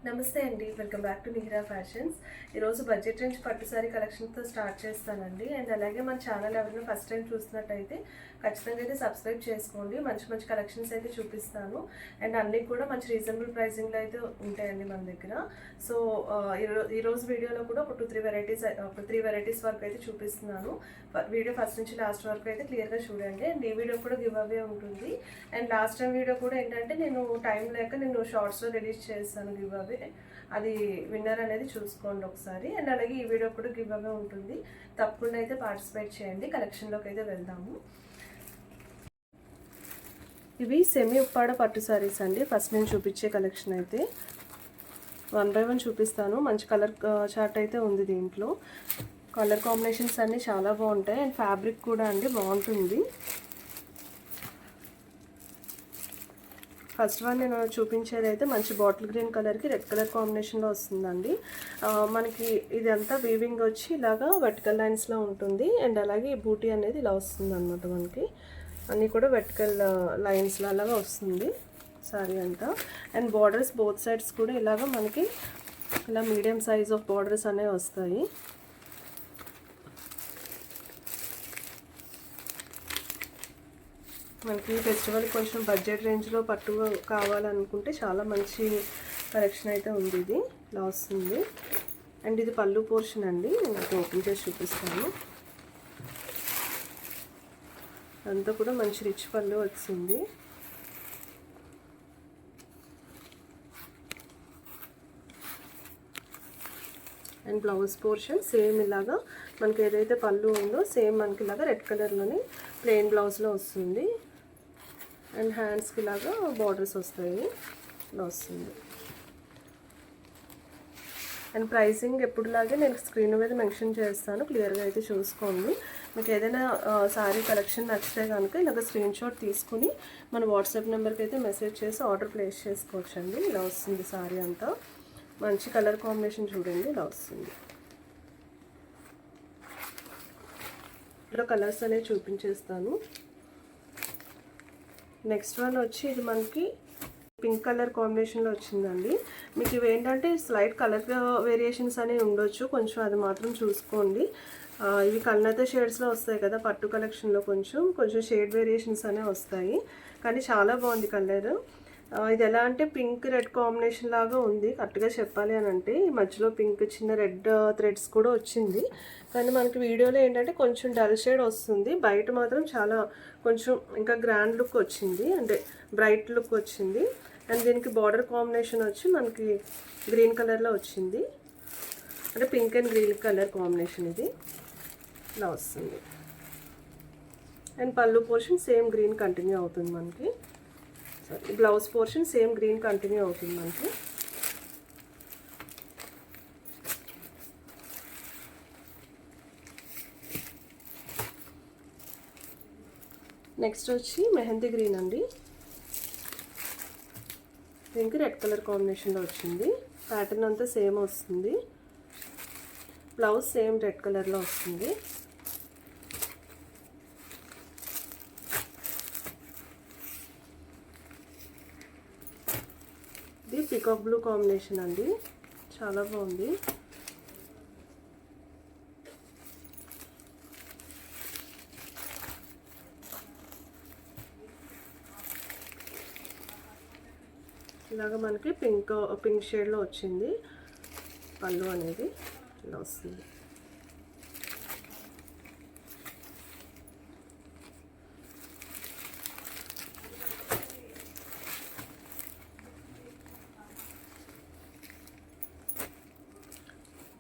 నమస్తే అండి, welcome back to Nihira fashions. ఈరోజు బడ్జెట్ రేంజ్ పట్టు సారీ కలెక్షన్తో స్టార్ట్ చేస్తానండి. అండ్ అలాగే మన ఛానల్ ఎవరైనా ఫస్ట్ టైం చూసినట్టయితే ఖచ్చితంగా అయితే సబ్స్క్రైబ్ చేసుకోండి. మంచి మంచి కలెక్షన్స్ అయితే చూపిస్తాను. అండ్ అన్నీ కూడా మంచి రీజనబుల్ ప్రైసింగ్లో అయితే ఉంటాయండి మన దగ్గర. సో ఈరోజు వీడియోలో కూడా ఒక 3 వెరైటీస్ వరకు అయితే చూపిస్తున్నాను. వీడియో ఫస్ట్ నుంచి లాస్ట్ వరకు అయితే క్లియర్గా చూడండి. అండ్ ఈ వీడియో కూడా గివ్ అవే ఉంటుంది. అండ్ లాస్ట్ టైం వీడియో కూడా ఏంటంటే నేను టైం లేక నేను షార్ట్స్లో రిలీజ్ చేస్తాను గివ్ అవే. అది విన్నర్ అనేది చూసుకోండి ఒకసారి. అండ్ అలాగే ఈ వీడియో కూడా గివ్ అవే ఉంటుంది, తప్పకుండా అయితే పార్టిసిపేట్ చేయండి. కలెక్షన్లోకి అయితే వెళ్దాము. ఇవి సెమీ ఉప్పాడ పట్టు సారీస్ అండి. ఫస్ట్ నేను చూపించే కలెక్షన్ అయితే 1 by 1 చూపిస్తాను. మంచి కలర్ చార్ట్ అయితే ఉంది దీంట్లో. కలర్ కాంబినేషన్స్ అన్నీ చాలా బాగుంటాయి. అండ్ ఫ్యాబ్రిక్ కూడా అండి బాగుంటుంది. ఫస్ట్ వన్ నేను చూపించేది అయితే మంచి బాటిల్ గ్రీన్ కలర్కి రెడ్ కలర్ కాంబినేషన్లో వస్తుందండి. మనకి ఇదంతా వీవింగ్ వచ్చి ఇలాగా వర్టికల్ లైన్స్లో ఉంటుంది. అండ్ అలాగే ఈ బూటీ అనేది ఇలా వస్తుంది అనమాట. మనకి అన్నీ కూడా వర్టికల్ లైన్స్లో అలాగా వస్తుంది సారీ అంతా. అండ్ బార్డర్స్ బోత్ సైడ్స్ కూడా ఇలాగా మనకి ఇలా మీడియం సైజ్ ఆఫ్ బార్డర్స్ అనేవి వస్తాయి. మనకి ఫెస్టివల్ కొంచెం బడ్జెట్ రేంజ్లో పట్టు కావాలనుకుంటే చాలా మంచి కలెక్షన్ అయితే ఉంది. ఇది ఇలా వస్తుంది. అండ్ ఇది పళ్ళు పోర్షన్ అండి. నేను ఓపెన్ చేసి చూపిస్తాను. అంతా కూడా మంచి రిచ్ పళ్ళు వచ్చింది. అండ్ బ్లౌజ్ పోర్షన్ సేమ్ ఇలాగా మనకి ఏదైతే పళ్ళు ఉందో సేమ్ మనకి ఇలాగా రెడ్ కలర్లోని ప్లెయిన్ బ్లౌజ్లో వస్తుంది. అండ్ హ్యాండ్స్కి ఇలాగా బార్డర్స్ వస్తాయి, ఇలా వస్తుంది. అండ్ ప్రైసింగ్ ఎప్పుడులాగే నేను స్క్రీన్ మీద మెన్షన్ చేస్తాను, క్లియర్గా అయితే చూసుకోండి. మీకు ఏదైనా సారీ కలెక్షన్ నచ్చితే కనుక ఇలాగ స్క్రీన్ షాట్ తీసుకుని మన వాట్సాప్ నెంబర్కి అయితే మెసేజ్ చేసి ఆర్డర్ ప్లేస్ చేసుకోవచ్చండి. ఇలా వస్తుంది సారీ అంతా. మంచి కలర్ కాంబినేషన్ చూడండి, ఇలా వస్తుంది. ఇలా కలర్స్ అనేవి చూపించేస్తాను. నెక్స్ట్ వన్ వచ్చి ఇది మనకి పింక్ కలర్ కాంబినేషన్లో వచ్చిందండి. మీకు ఇవి ఏంటంటే స్లైట్ కలర్ వేరియేషన్స్ అనేవి ఉండొచ్చు, కొంచెం అది మాత్రం చూసుకోండి. ఇవి కల్నత షేడ్స్లో వస్తాయి కదా పట్టు కలెక్షన్లో, కొంచెం షేడ్ వేరియేషన్స్ అనేవి వస్తాయి. కానీ చాలా బాగుంది కలర్. ఇది ఎలా అంటే పింక్ రెడ్ కాంబినేషన్ లాగా ఉంది. కరెక్ట్గా చెప్పాలి అని అంటే ఈ మధ్యలో పింక్ చిన్న రెడ్ థ్రెడ్స్ కూడా వచ్చింది. కానీ మనకి వీడియోలో ఏంటంటే కొంచెం డల్ షేడ్ వస్తుంది, బయట మాత్రం చాలా కొంచెం ఇంకా గ్రాండ్ లుక్ వచ్చింది, అంటే బ్రైట్ లుక్ వచ్చింది. అండ్ దీనికి బార్డర్ కాంబినేషన్ వచ్చి మనకి గ్రీన్ కలర్లో వచ్చింది, అంటే pink and green colour combination ఇది ఇలా వస్తుంది. అండ్ పళ్ళు పోర్షన్ సేమ్ గ్రీన్ కంటిన్యూ అవుతుంది మనకి. Blouse portion same green continue అవుతుంది మనకి. నెక్స్ట్ వచ్చి మెహందీ గ్రీన్ అండి. దీనికి రెడ్ కలర్ కాంబినేషన్లో వచ్చింది. ప్యాటర్న్ అంతా సేమ్ వస్తుంది. బ్లౌజ్ సేమ్ రెడ్ కలర్లో వస్తుంది. ఇది పీకాక్ బ్లూ కాంబినేషన్ అండి, చాలా బాగుంది. ఇలాగ మనకి పింక్ షేడ్లో వచ్చింది పళ్ళు అనేది, ఇలా వస్తుంది.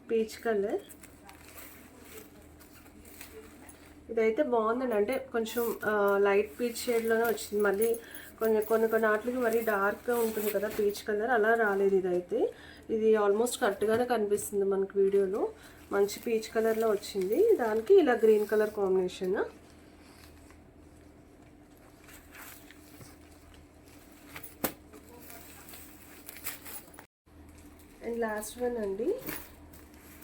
పీచ్ కలర్ ఇదైతే బాగుందండి. అంటే కొంచెం లైట్ పీచ్ షేడ్లోనే వచ్చింది. మళ్ళీ కొన్ని ఆటలకి మరీ డార్క్గా ఉంటుంది కదా పీచ్ కలర్, అలా రాలేదు. ఇదైతే ఇది ఆల్మోస్ట్ కరెక్ట్గానే కనిపిస్తుంది మనకి వీడియోలో. మంచి పీచ్ కలర్లో వచ్చింది, దానికి ఇలా green colour combination. And last one అండి,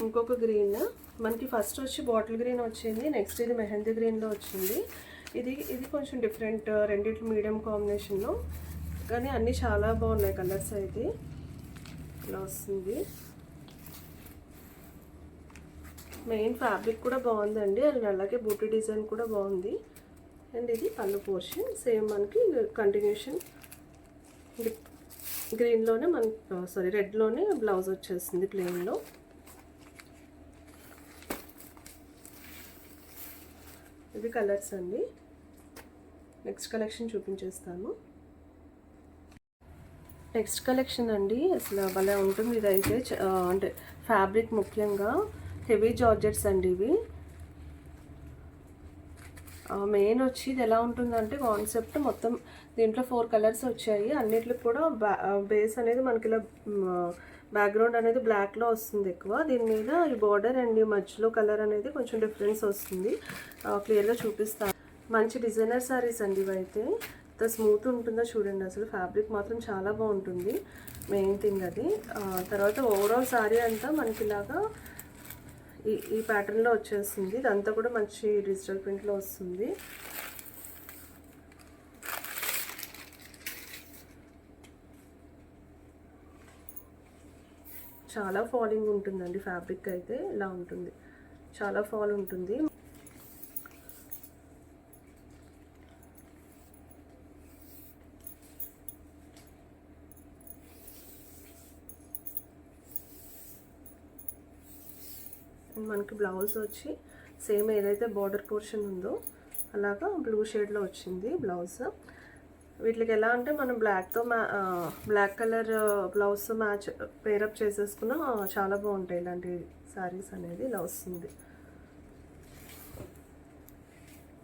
ఇంకొక గ్రీన్. మనకి ఫస్ట్ వచ్చి బాటిల్ గ్రీన్ వచ్చింది, నెక్స్ట్ ఇది మెహందీ గ్రీన్లో వచ్చింది. ఇది కొంచెం డిఫరెంట్, రెండిట్లు మీడియం కాంబినేషన్లో, కానీ అన్నీ చాలా బాగున్నాయి కలర్స్ అయితే. ఇలా వస్తుంది. మెయిన్ ఫ్యాబ్రిక్ కూడా బాగుందండి, అండ్ అలాగే బూటీ డిజైన్ కూడా బాగుంది. అండ్ ఇది పళ్ళు పోర్షన్ సేమ్ మనకి కంటిన్యూషన్ గ్రీన్లోనే మనకి రెడ్లోనే బ్లౌజ్ వచ్చేస్తుంది ప్లెయిన్లో. ఇవి కలర్స్ అండి. నెక్స్ట్ కలెక్షన్ చూపించేస్తాను. నెక్స్ట్ కలెక్షన్ అండి, అసలు భలే ఉంటుంది ఇదైతే. అంటే ఫ్యాబ్రిక్ ముఖ్యంగా హెవీ జార్జెట్స్ అండి ఇవి. మెయిన్ వచ్చి ఇది ఎలా ఉంటుందంటే కాన్సెప్ట్ మొత్తం దీంట్లో 4 కలర్స్ వచ్చాయి. అన్నిటికి కూడా బేస్ అనేది మనకి ఇలా బ్యాక్గ్రౌండ్ అనేది బ్లాక్లో వస్తుంది ఎక్కువ. దీని మీద ఈ బార్డర్ అండ్ ఈ మధ్యలో కలర్ అనేది కొంచెం డిఫరెన్స్ వస్తుంది. క్లియర్గా చూపిస్తాను. మంచి డిజైనర్ శారీస్ అండి ఇవైతే. ఎంత స్మూత్ ఉంటుందో చూడండి, అసలు ఫ్యాబ్రిక్ మాత్రం చాలా బాగుంటుంది. మెయిన్ థింగ్ అది. తర్వాత ఓవరాల్ శారీ అంతా మనకి ఇలాగా ఈ ప్యాటర్న్లో వచ్చేస్తుంది. ఇదంతా కూడా మంచి డిజిటల్ ప్రింట్లో వస్తుంది. చాలా ఫాలింగ్ ఉంటుందండి ఫ్యాబ్రిక్ అయితే. ఇలా ఉంటుంది, చాలా ఫాల్ ఉంటుంది. మనకి బ్లౌజ్ వచ్చి సేమ్ ఏదైతే బార్డర్ పోర్షన్ ఉందో అలాగా బ్లూ షేడ్లో వచ్చింది బ్లౌజ్. వీటికి ఎలా అంటే మనం black colour blouse match pair up చేసేసుకున్నా చాలా బాగుంటాయి ఇలాంటి శారీస్ అనేది. ఇలా వస్తుంది,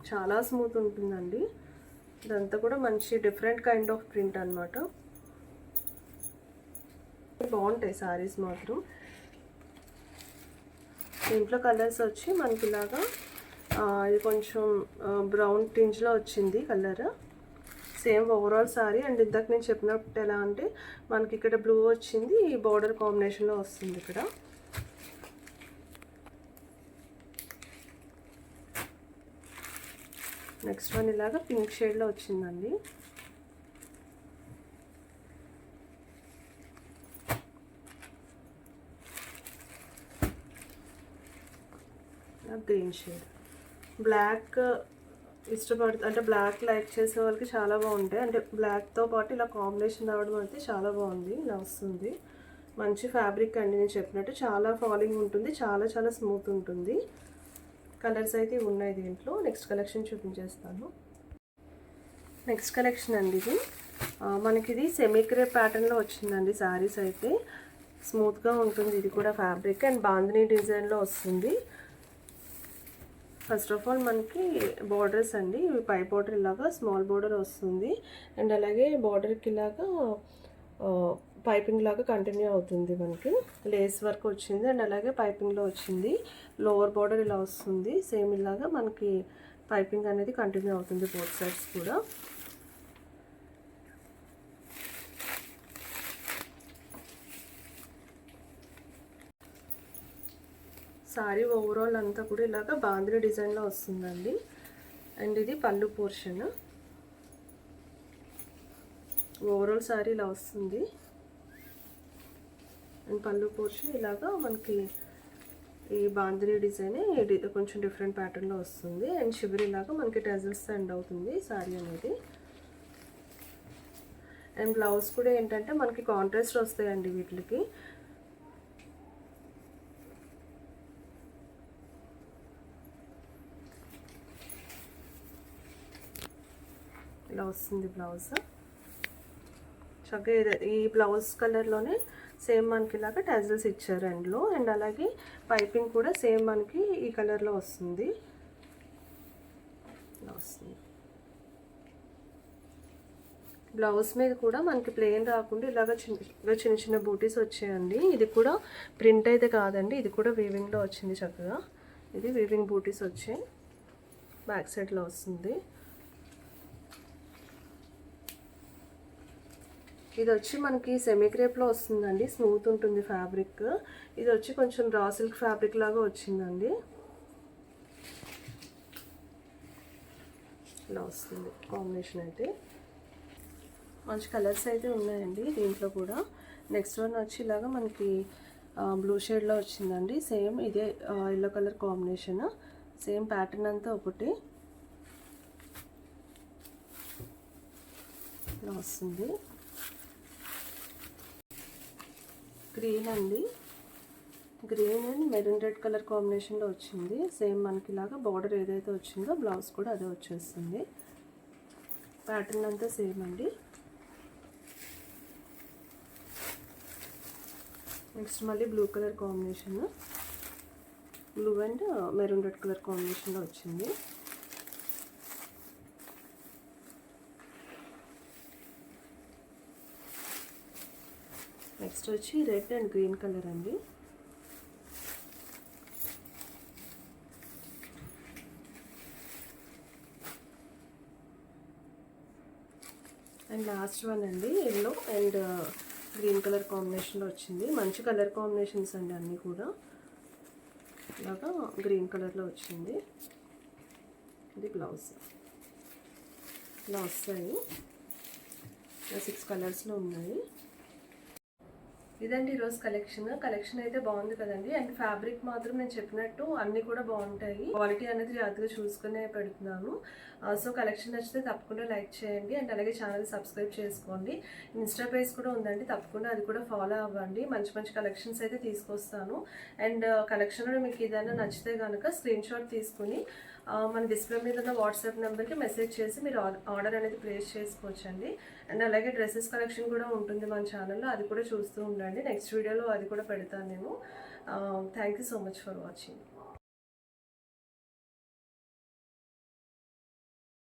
చాలా స్మూత్ ఉంటుందండి. ఇదంతా కూడా మంచి డిఫరెంట్ కైండ్ ఆఫ్ ప్రింట్ అనమాట. బాగుంటాయి శారీస్ మాత్రం. దీంట్లో కలర్స్ వచ్చి మనకి ఇలాగా ఇది కొంచెం బ్రౌన్ టింజ్లో వచ్చింది colour. Same overall sorry. And ఇందాక నేను చెప్పినట్టు ఎలా అంటే మనకి ఇక్కడ బ్లూ వచ్చింది, ఈ బార్డర్ కాంబినేషన్లో వస్తుంది ఇక్కడ. నెక్స్ట్ వన్ ఇలాగా పింక్ షేడ్లో వచ్చిందండి. Green shade. బ్లాక్ అంటే బ్లాక్ లైక్ చేసే వాళ్ళకి చాలా బాగుంటాయి. అంటే బ్లాక్తో పాటు ఇలా కాంబినేషన్ రావడం అయితే చాలా బాగుంది. ఇలా వస్తుంది, మంచి ఫ్యాబ్రిక్ అండి. నేను చెప్పినట్టు చాలా ఫాలింగ్ ఉంటుంది, చాలా చాలా స్మూత్ ఉంటుంది. కలర్స్ అయితే ఉన్నాయి దీంట్లో. నెక్స్ట్ కలెక్షన్ చూపించేస్తాను. నెక్స్ట్ కలెక్షన్ అండి ఇది. మనకి ఇది సెమీ క్రేప్ ప్యాటర్న్లో వచ్చిందండి శారీస్ అయితే. స్మూత్గా ఉంటుంది ఇది కూడా ఫ్యాబ్రిక్. అండ్ బాందినీ డిజైన్లో వస్తుంది. ఫస్ట్ ఆఫ్ ఆల్ మనకి బార్డర్స్ అండి, ఇవి పై బార్డర్ ఇలాగా స్మాల్ బార్డర్ వస్తుంది. అండ్ అలాగే బార్డర్కి ఇలాగా పైపింగ్ లాగా కంటిన్యూ అవుతుంది. మనకి లేస్ వర్క్ వచ్చింది అండ్ అలాగే పైపింగ్లో వచ్చింది. లోవర్ బార్డర్ ఇలా వస్తుంది. సేమ్ ఇలాగా మనకి పైపింగ్ అనేది కంటిన్యూ అవుతుంది బోత్ సైడ్స్ కూడా. సారీ ఓవరాల్ అంతా కూడా ఇలాగా బాందిని డిజైన్లో వస్తుందండి. అండ్ ఇది పళ్ళు పోర్షన్. ఓవరాల్ సారీ ఇలా వస్తుంది. అండ్ పళ్ళు పోర్షన్ ఇలాగా మనకి ఈ బాందిని డిజైన్ కొంచెం డిఫరెంట్ ప్యాటర్న్లో వస్తుంది. అండ్ షిబరి లాగా మనకి టెజల్స్ ఎండ్ అవుతుంది సారీ అనేది. అండ్ బ్లౌజ్ కూడా ఏంటంటే మనకి కాంట్రాస్ట్ వస్తాయండి వీటికి. ఇలా వస్తుంది బ్లౌజ్. చక్కగా ఈ బ్లౌజ్ కలర్లోనే సేమ్ మనకి ఇలాగా టజల్స్ ఇచ్చారు ఎండ్లో. అండ్ అలాగే పైపింగ్ కూడా సేమ్ మనకి ఈ కలర్లో వస్తుంది. ఇలా వస్తుంది. బ్లౌజ్ మీద కూడా మనకి ప్లెయిన్ రాకుండా ఇలాగ చిన్న చిన్న బూటీస్ వచ్చాయండి. ఇది కూడా ప్రింట్ అయితే కాదండి, ఇది కూడా వీవింగ్లో వచ్చింది చక్కగా. ఇది వీవింగ్ బూటీస్ వచ్చాయి, బ్యాక్ సైడ్లో వస్తుంది. ఇది వచ్చి మనకి సెమీ క్రేప్లో వస్తుందండి, స్మూత్ ఉంటుంది ఫ్యాబ్రిక్. ఇది వచ్చి కొంచెం రా సిల్క్ ఫ్యాబ్రిక్ లాగా వచ్చిందండి. ఇలా వస్తుంది కాంబినేషన్ అయితే. మంచి కలర్స్ అయితే ఉన్నాయండి దీంట్లో కూడా. నెక్స్ట్ వన్ వచ్చి ఇలాగా మనకి బ్లూ షేడ్లో వచ్చిందండి. సేమ్ ఇదే yellow colour combination, same pattern అంతా ఒకటి ఇలా వస్తుంది. గ్రీన్ అండి, green and maroon red colour కాంబినేషన్లో వచ్చింది. సేమ్ మనకి ఇలాగా బార్డర్ ఏదైతే వచ్చిందో బ్లౌజ్ కూడా అదే వచ్చేస్తుంది. ప్యాటర్న్ అంతా సేమ్ అండి. నెక్స్ట్ మళ్ళీ blue colour combination, blue and maroon red colour కాంబినేషన్లో వచ్చింది. నెక్స్ట్ వచ్చి రెడ్ అండ్ గ్రీన్ కలర్ అండి. అండ్ లాస్ట్ వన్ అండి, ఎల్లో అండ్ గ్రీన్ కలర్ కాంబినేషన్లో వచ్చింది. మంచి కలర్ కాంబినేషన్స్ అండి అన్నీ కూడా. ఇలాగా గ్రీన్ కలర్లో వచ్చింది. ఇది బ్లౌజ్ ఇలా వస్తాయి. 6 కలర్స్లో ఉన్నాయి. ఇదండి ఈరోజు కలెక్షన్ అయితే బాగుంది కదండి. అండ్ ఫ్యాబ్రిక్ మాత్రం నేను చెప్పినట్టు అన్నీ కూడా బాగుంటాయి. క్వాలిటీ అనేది జాగ్రత్తగా చూసుకునే పెడుతున్నాను. సో కలెక్షన్ నచ్చితే తప్పకుండా లైక్ చేయండి. అండ్ అలాగే ఛానల్ సబ్స్క్రైబ్ చేసుకోండి. ఇన్స్టా పేజ్ కూడా ఉందండి, తప్పకుండా అది కూడా ఫాలో అవ్వండి. మంచి మంచి కలెక్షన్స్ అయితే తీసుకొస్తాను. అండ్ కలెక్షన్లో మీకు ఏదైనా నచ్చితే కనుక స్క్రీన్ షాట్ తీసుకుని మన డిస్ప్లే మీద ఉన్న వాట్సాప్ నెంబర్కి మెసేజ్ చేసి మీరు ఆర్డర్ అనేది ప్లేస్ చేసుకోవచ్చండి. అండ్ అలాగే డ్రెస్సెస్ కలెక్షన్ కూడా ఉంటుంది మన ఛానల్లో, అది కూడా చూస్తూ ఉండండి. నెక్స్ట్ వీడియోలో అది కూడా పెడతాను నేను. Thank you so much for watching.